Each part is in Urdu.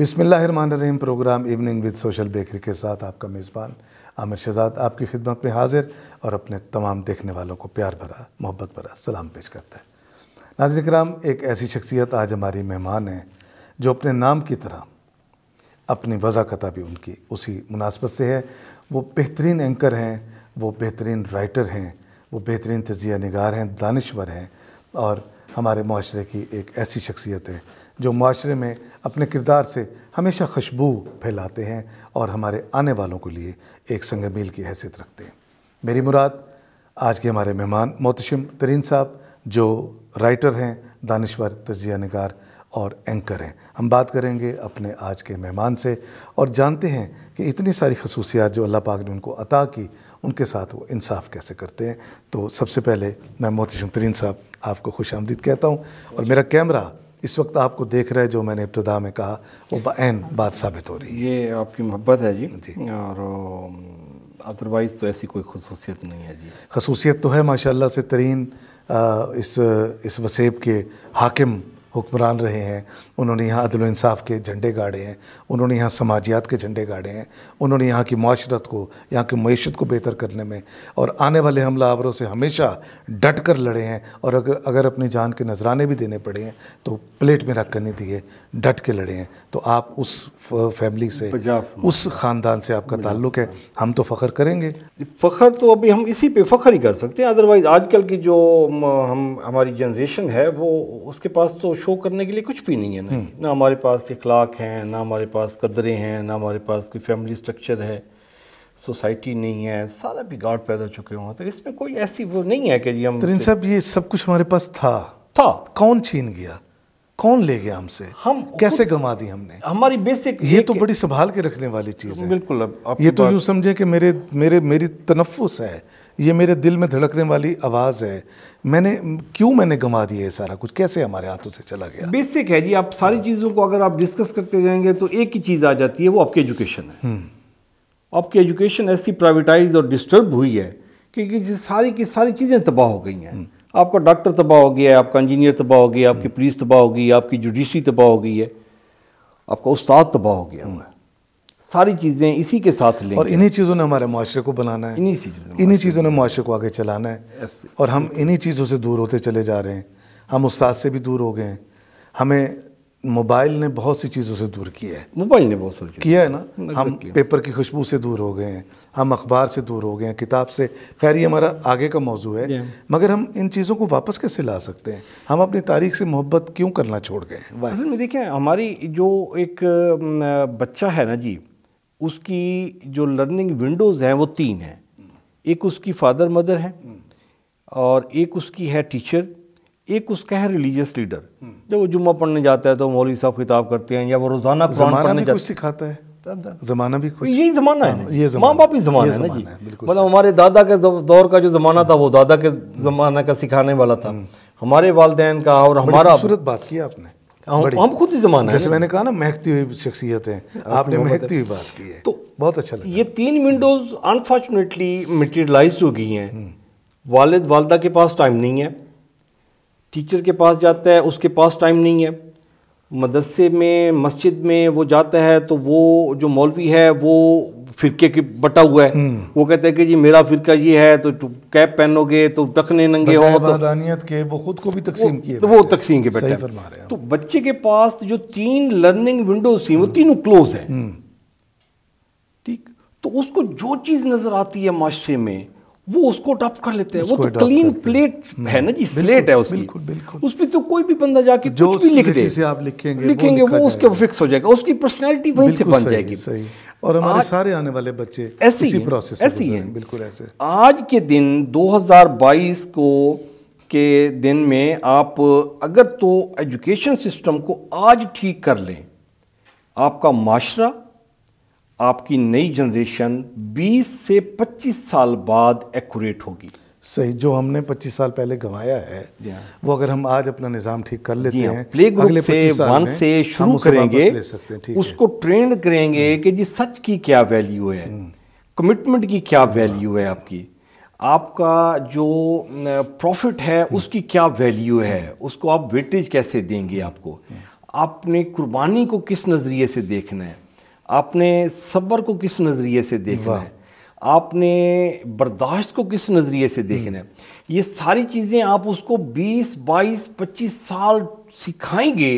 بسم اللہ الرحمن الرحیم programme evening with social bakery کے ساتھ آپ کا میزبان عامر شہزاد آپ کی خدمت میں حاضر اور اپنے تمام دیکھنے والوں کو پیار بھرا محبت بھرا سلام پیش کرتا ہے۔ ناظرین کرام، ایک ایسی شخصیت آج ہماری مہمان ہے جو اپنے نام کی طرح اپنی وضاحت بھی ان کی اسی مناسبت سے ہے۔ وہ بہترین اینکر ہیں، وہ بہترین رائٹر ہیں، وہ بہترین تجزیہ نگار ہیں، دانشور ہیں اور ہمارے معاشرے کی ایک ایسی شخصیت ہے جو معاشرے میں اپنے کردار سے ہمیشہ خوشبو پھیلاتے ہیں اور ہمارے آنے والوں کے لیے ایک سنگ میل کی حیثیت رکھتے ہیں۔ میری مراد آج کے ہمارے مہمان محتشم ترین صاحب جو رائٹر ہیں، دانشور، تجزیہ نگار اور اینکر ہیں۔ ہم بات کریں گے اپنے آج کے مہمان سے اور جانتے ہیں کہ اتنی ساری خصوصیات جو اللہ پاک نے ان کو عطا کی، ان کے ساتھ وہ انصاف کیسے کرتے ہیں۔ تو سب سے پہلے میں محتشم ترین صاحب آپ کو خوش آمدید کہتا ہوں، اور میرا کیمرہ اس وقت آپ کو دیکھ رہا ہے، جو میں نے ابتدا میں کہا وہ بعین بات ثابت ہو رہی ہے۔ یہ آپ کی محبت ہے جی، اور ادروائز تو ایسی کوئی خصوصیت نہیں ہے جی۔ خصوصیت تو ہے ماشاءاللہ سے ترین، اس وسیب کے حاکم حکمران رہے ہیں۔ انہوں نے یہاں عدل و انصاف کے جھنڈے گاڑے ہیں، انہوں نے یہاں سماجیات کے جھنڈے گاڑے ہیں، انہوں نے یہاں کی معاشرت کو، یہاں کی معیشت کو بہتر کرنے میں اور آنے والے حملہ آوروں سے ہمیشہ ڈٹ کر لڑے ہیں، اور اگر اپنی جان کے نذرانے بھی دینے پڑے ہیں تو پلیٹ میں رکھ کر نہیں دیے، ڈٹ کے لڑے ہیں۔ تو آپ اس فیملی سے، اس خاندان سے آپ کا تعلق ہے، ہم تو فخر کریں گے۔ فخر تو ابھی ہم اسی پہ فخر ہی کر سکتے ہیں، ادروائز آج کل کی جو ہماری جنریشن ہے وہ اس کے پاس تو شو کرنے کے لیے کچھ بھی نہیں ہے، نہ ہمارے پاس اخلاق ہیں، نہ ہمارے پاس قدریں ہیں، نہ ہمارے پاس کوئی فیملی سٹرکچر ہے، سوسائٹی نہیں ہے، سارا بگاڑ پیدا چکے ہوں۔ تو اس میں کوئی ایسی وہ نہیں ہے کہ ہم ترین صاحب یہ سب کچھ ہمارے پاس تھا، کون چھین گیا، کون لے گیا ہم سے، ہم کیسے گنوا دی ہم نے؟ ہماری بیسک یہ تو بڑی سنبھال کے رکھنے والی چیز ہے۔ بالکل، یہ تو یوں سمجھیں کہ میری تنفس ہے، یہ میرے دل میں دھڑکنے والی آواز ہے۔ میں نے گنوا دیا یہ سارا کچھ، کیسے ہمارے ہاتھوں سے چلا گیا؟ بیسک ہے جی، آپ ساری چیزوں کو اگر آپ ڈسکس کرتے جائیں گے تو ایک ہی چیز آ جاتی ہے، وہ آپ کی ایجوکیشن ہے۔ آپ کی ایجوکیشن ایسی پرائیویٹائز اور ڈسٹرب ہوئی ہے کہ ساری کی ساری چیزیں تباہ ہو گئی ہیں۔ آپ کا ڈاکٹر تباہ ہو گیا ہے، آپ کا انجینئر تباہ ہو گیا، آپ کی پولیس تباہ ہو گئی ہے، آپ کی جوڈیشری تباہ ہو گئی ہے، آپ کا استاد تباہ ہو گیا ہوا ہے۔ ساری چیزیں اسی کے ساتھ لیں، اور انہی چیزوں نے ہمارے معاشرے کو بنانا ہے، انہی چیزوں نے معاشرے کو آگے چلانا ہے، اور ہم انہی چیزوں سے دور ہوتے چلے جا رہے ہیں۔ ہم استاد سے بھی دور ہو گئے ہیں، ہمیں موبائل نے بہت سی چیزوں سے دور کیا ہے، موبائل نے بہت ساری کیا ہے نا۔ ہم پیپر کی خوشبو سے دور ہو گئے ہیں، ہم اخبار سے دور ہو گئے ہیں، کتاب سے۔ خیر یہ ہمارا آگے کا موضوع ہے، مگر ہم ان چیزوں کو واپس کیسے لا سکتے ہیں؟ ہم اپنی تاریخ سے محبت کیوں کرنا چھوڑ گئے ہیں؟ اصل میں دیکھیں، ہماری جو ایک بچہ ہے نا جی، اس کی جو لرننگ ونڈوز ہیں وہ 3 ہیں۔ ایک اس کی فادر مدر ہے، اور ایک اس کی ہے ٹیچر، ایک اس کا ہے ریلیجیس لیڈر۔ جب وہ جمعہ پڑھنے جاتا ہے تو مولوی صاحب خطاب کرتے ہیں، یا وہ روزانہ قرآن پڑھنے جاتا ہے۔ کچھ سکھاتا ہے، زمانہ بھی کچھ، یہی زمانہ ہے یہ ماں باپ ہی زمانہ ہے نا جی۔ مطلب ہمارے دادا کے دور کا جو زمانہ تھا وہ دادا کے زمانہ کا سکھانے والا تھا، ہمارے والدین کا اور ہمارا۔ خوبصورت بات کی آپ نے، ہم خود ہی زمانہ ہے، جیسے میں نے کہا نا مہکتی ہوئی شخصیت ہے، آپ نے مہکتی ہوئی بات کی ہے، تو بہت اچھا لگا۔ یہ 3 ونڈوز انفارچونیٹلی میٹیریلائزڈ ہو گئی ہیں۔ والد والدہ کے پاس ٹائم نہیں ہے، ٹیچر کے پاس جاتا ہے اس کے پاس ٹائم نہیں ہے، مدرسے میں مسجد میں وہ جاتا ہے تو وہ جو مولوی ہے وہ فرقے کے بٹا ہوا ہے، وہ کہتا ہے کہ جی میرا فرقہ یہ ہے تو کیپ پہنو گے تو ٹخنے ننگے ہوں، بادانیت کے وہ خود کو بھی تقسیم کیے، وہ تقسیم کے بیٹھے ہیں۔ تو بچے کے پاس جو 3 لرننگ ونڈوز تھیں وہ تینوں کلوز ہیں، ٹھیک۔ تو اس کو جو چیز نظر آتی ہے معاشرے میں وہ اس کو اڈاپٹ کر لیتے ہیں۔ وہ تو کلین پلیٹ ہے نا جی، سلیٹ ہے اس کی، اس پہ تو کوئی بھی بندہ جا کے کچھ بھی لکھ دے، آپ لکھیں گے وہ اس کے فکس ہو جائے گا، اس کی پرسنالٹی وہیں سے بن جائے گی۔ اور ہمارے سارے آنے والے بچے اسی پروسیس سے گزرے ہیں، بالکل ایسے۔ آج کے دن 2022 کے دن میں آپ اگر تو ایجوکیشن سسٹم کو آج ٹھیک کر لیں، آپ کا معاشرہ، آپ کی نئی جنریشن 20 سے 25 سال بعد ایکوریٹ ہوگی۔ صحیح، جو ہم نے 25 سال پہلے گنوایا ہے وہ اگر ہم آج اپنا نظام ٹھیک کر لیتے ہیں، پلے گروپ سے 1 سے شروع کریں گے، اس کو ٹرینڈ کریں گے کہ جی سچ کی کیا ویلیو ہے، کمٹمنٹ کی کیا ویلیو ہے، آپ کا جو پروفٹ ہے اس کی کیا ویلیو ہے، اس کو آپ ویٹیج کیسے دیں گے، آپ کو آپ نے قربانی کو کس نظریے سے دیکھنا ہے، آپ نے صبر کو کس نظریے سے دیکھنا ہے، آپ نے برداشت کو کس نظریے سے دیکھنا ہے. یہ ساری چیزیں آپ اس کو 20 22 25 سال سکھائیں گے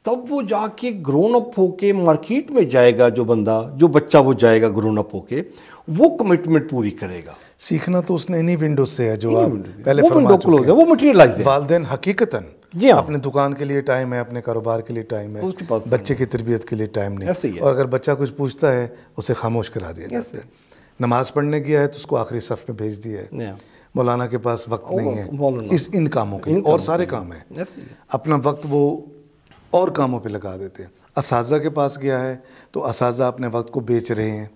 تب وہ جا کے گرون اپ ہو کے مارکیٹ میں جائے گا. جو بندہ، جو بچہ وہ جائے گا گرون اپ ہو کے، وہ کمٹمنٹ پوری کرے گا. سیکھنا تو اس نے انہی ونڈوز سے ہے جو آپ پہلے وہ فرما ونڈو چکے کلوز ہے، ہیں. وہ مٹیریلائز ہے. والدین حقیقتاً جی ہاں. اپنے دکان کے لیے ٹائم ہے، اپنے کاروبار کے لیے ٹائم ہے، اس کے پاس بچے کی تربیت کے لیے ٹائم ایسے ہی نہیں. ہے. اور اگر بچہ کچھ پوچھتا ہے اسے خاموش کرا دیا جاتا ہے. نماز پڑھنے گیا ہے تو اس کو آخری صف میں بھیج دیا ہے. مولانا کے پاس وقت نہیں ہے ان کاموں کے لیے، اور سارے کام ہیں، اپنا وقت وہ اور کاموں پہ لگا دیتے ہیں. اساتذہ کے پاس گیا ہے تو اساتذہ اپنے وقت کو بیچ رہے ہیں،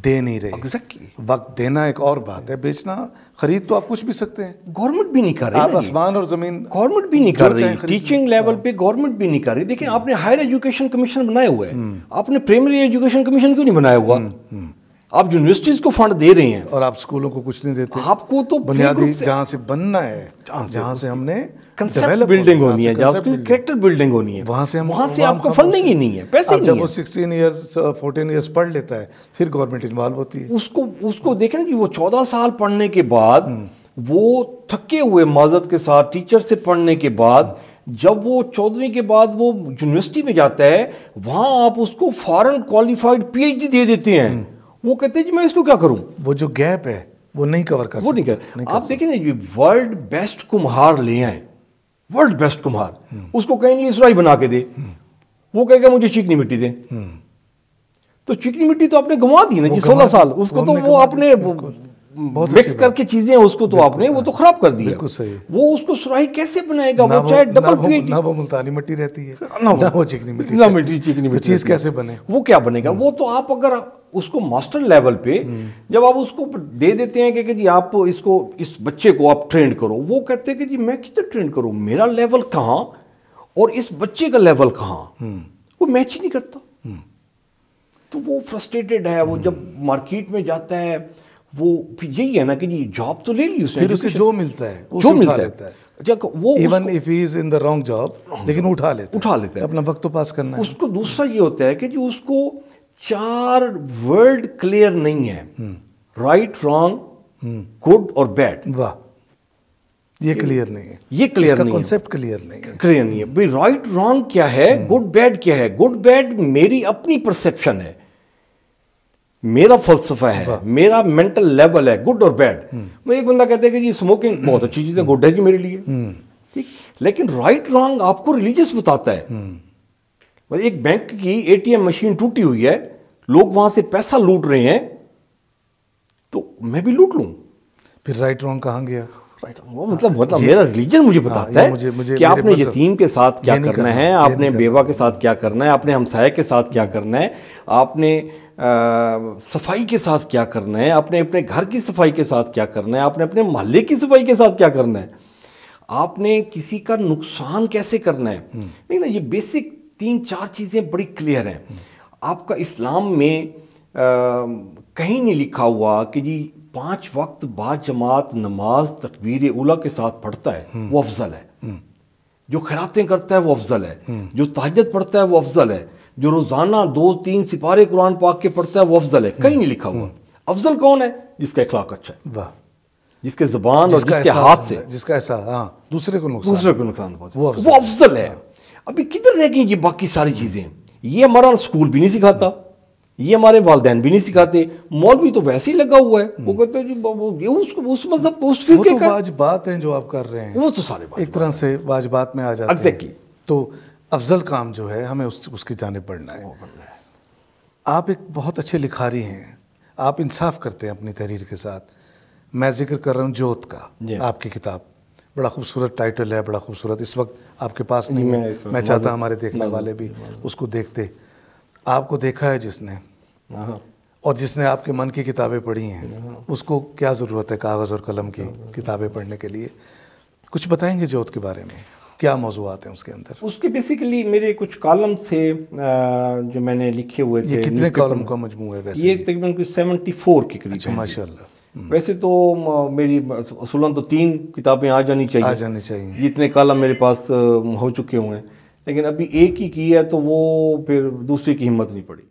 دے نہیں رہے. وقت دینا ایک اور بات ہے، بیچنا، خرید تو آپ کچھ بھی سکتے ہیں. گورنمنٹ بھی نہیں کر رہی، آپ آسمان اور زمین گورنمنٹ بھی نہیں کر رہی، ٹیچنگ لیول پہ گورنمنٹ بھی نہیں کر رہی. دیکھیں آپ نے ہائر ایجوکیشن کمیشن بنایا ہوا ہے، آپ نے پرائمری ایجوکیشن کمیشن کیوں نہیں بنایا ہوا؟ آپ یونیورسٹیز کو فنڈ دے رہے ہیں اور آپ اسکولوں کو کچھ نہیں دیتے. آپ کو تو بنیادی جہاں سے بننا ہے، جہاں سے ہم نے کنسپٹ بلڈنگ ہونی ہے، جہاں کی کریکٹر بلڈنگ ہونی ہے، وہاں سے آپ کو فنڈنگ ہی نہیں ہے، پیسے ہی نہیں ہے. جب وہ 16 ایئرز 14 ایئرز پڑھ لیتا ہے پھر گورنمنٹ انوالو ہوتی ہے. اس کو دیکھیں کہ وہ 14 سال پڑھنے کے بعد، وہ تھکے ہوئے معذرت کے ساتھ ٹیچر سے پڑھنے کے بعد، جب وہ 14ویں کے بعد وہ یونیورسٹی میں جاتا ہے، وہاں آپ اس کو foreign qualified P H D دے دیتے ہیں. وہ کہتے ہیں جی میں اس کو کیا کروں؟ وہ جو گیپ ہے وہ نہیں کور کر وہ نہیں کر. آپ دیکھیں نا جی، ورلڈ بیسٹ کمہار لے آئیں، ورلڈ بیسٹ کمہار، اس کو کہیں گے سرائی بنا کے دے، وہ کہے گا مجھے چکنی مٹی دے. تو چکنی مٹی تو آپ نے گنوا دی نا جی 16 سال، اس کو تو وہ آپ نے مکس کر کے چیزیں اس کو تو آپ نے وہ تو خراب کر دیا. وہ اس کو سرائی کیسے بنائے گا؟ وہ چاہے ڈبل پی ایچ ڈی، نہ وہ ملتانی مٹی رہتی ہے نہ وہ چکنی مٹی، چکنی مٹی چیز کیسے بنے؟ وہ کیا بنے گا؟ وہ تو آپ اگر اس کو ماسٹر لیول پہ جب آپ اس کو دے دیتے ہیں کہ جی آپ اس کو، اس بچے کو آپ ٹرینڈ کرو، وہ کہتے ہیں کہ جی میں کتنا ٹرینڈ کروں، میرا لیول کہاں اور اس بچے کا لیول کہاں، وہ میچ ہی نہیں کرتا. تو وہ فرسٹریٹڈ ہے. وہ جب مارکیٹ میں جاتا ہے، وہ یہی ہے نا کہ جی جاب تو لے لی اس نے، پھر اسے جو ملتا ہے جو ملتا ہے، وہ even if he is in the wrong job لیکن اٹھا لیتا ہے، اپنا وقت تو پاس کرنا ہے. اس کو دوسرا یہ ہوتا ہے کہ جی اس کو 4 ورڈ کلیئر نہیں ہے، رائٹ، رانگ، گڈ اور بیڈ. واہ، یہ کلیئر نہیں ہے، یہ کلیئر نہیں ہے، کنسیپٹ کلیئر نہیں ہے. کلیئر نہیں ہے بھئی رائٹ رانگ کیا ہے، گڈ بیڈ کیا ہے. گڈ بیڈ میری اپنی پرسیپشن ہے، میرا فلسفہ ہے، میرا مینٹل لیول ہے، گڈ اور بیڈ. میں ایک بندہ کہتا ہے کہ جی اسموکنگ بہت اچھی چیز ہے، گڈ ہے جی میرے لیے، ٹھیک، لیکن رائٹ رانگ آپ کو ریلیجس بتاتا ہے. ایک بینک کی اے ٹی ایم مشین ٹوٹی ہوئی ہے، لوگ وہاں سے پیسہ لوٹ رہے ہیں، تو میں بھی لوٹ لوں. پھر رائٹ رانگ کہاں گیا؟ مطلب میرا ریلیجن مجھے بتاتا ہے کہ آپ نے یتیم کے ساتھ کیا کرنا ہے، آپ نے بیوہ کے ساتھ کیا کرنا ہے، آپ نے ہمسائے کے ساتھ کیا کرنا ہے، آپ نے صفائی کے ساتھ کیا کرنا ہے، آپ نے اپنے گھر کی صفائی کے ساتھ کیا کرنا ہے، آپ نے اپنے محلے کی صفائی کے ساتھ کیا کرنا ہے، آپ نے کسی کا نقصان کیسے کرنا ہے. لیکن یہ بیسک 3-4 چیزیں بڑی کلیئر ہیں. آپ کا اسلام میں کہیں نہیں لکھا ہوا کہ جی 5 وقت بعد جماعت نماز تکبیر اولیٰ کے ساتھ پڑھتا ہے وہ افضل ہے، جو خیراتیں کرتا ہے وہ افضل ہے، جو تہجد پڑھتا ہے وہ افضل ہے، جو روزانہ 2-3 سپارے قرآن پاک کے پڑھتا ہے وہ افضل ہے. کہیں نہیں لکھا ہوا. افضل کون ہے؟ جس کا اخلاق اچھا ہے، واہ، جس کے زبان اور جس کے ہاتھ سے، جس کا ایسا دوسرے کو نقصان وہ افضل ہے. ابھی کدھر رہ گئی یہ باقی ساری چیزیں؟ یہ ہمارا اسکول بھی نہیں سکھاتا، یہ ہمارے والدین بھی نہیں سکھاتے. مولوی تو ویسے ہی لگا ہوا ہے، وہ کہتے ہیں جی اس مذہب اس فرقے کا واجبات ہیں جو آپ کر رہے ہیں، وہ تو سارے ایک طرح سے واجبات میں آ جاتے ہیں. ایگزیکٹلی. تو افضل کام جو ہے ہمیں اس کی جانب بڑھنا ہے. آپ ایک بہت اچھے لکھاری ہیں، آپ انصاف کرتے ہیں اپنی تحریر کے ساتھ. میں ذکر کر رہا ہوں جوت کا، آپ کی کتاب، بڑا خوبصورت ٹائٹل ہے، بڑا خوبصورت. اس وقت آپ کے پاس نہیں ہے، میں چاہتا ہمارے دیکھنے والے بھی اس کو دیکھتے. آپ کو دیکھا ہے جس نے، اور جس نے آپ کے من کی کتابیں پڑھی ہیں، اس کو کیا ضرورت ہے کاغذ اور قلم کی کتابیں پڑھنے کے لیے؟ کچھ بتائیں گے جوت کے بارے میں، کیا موضوعات ہیں اس کے اندر؟ اس کے بیسیکلی میرے کچھ کالم سے جو میں نے لکھے ہوئے تھے. یہ کتنے کالم کا مجموعہ ہے ویسے؟ یہ تقریباً 74 کے قریب. اچھا، ماشاء اللہ. ویسے تو میری اصولاً تو 3 کتابیں آ جانی چاہیے چاہیے، جتنے کالم میرے پاس ہو چکے ہوئے ہیں. لیکن ابھی ایک ہی کی ہے تو وہ پھر دوسری کی ہمت نہیں پڑی.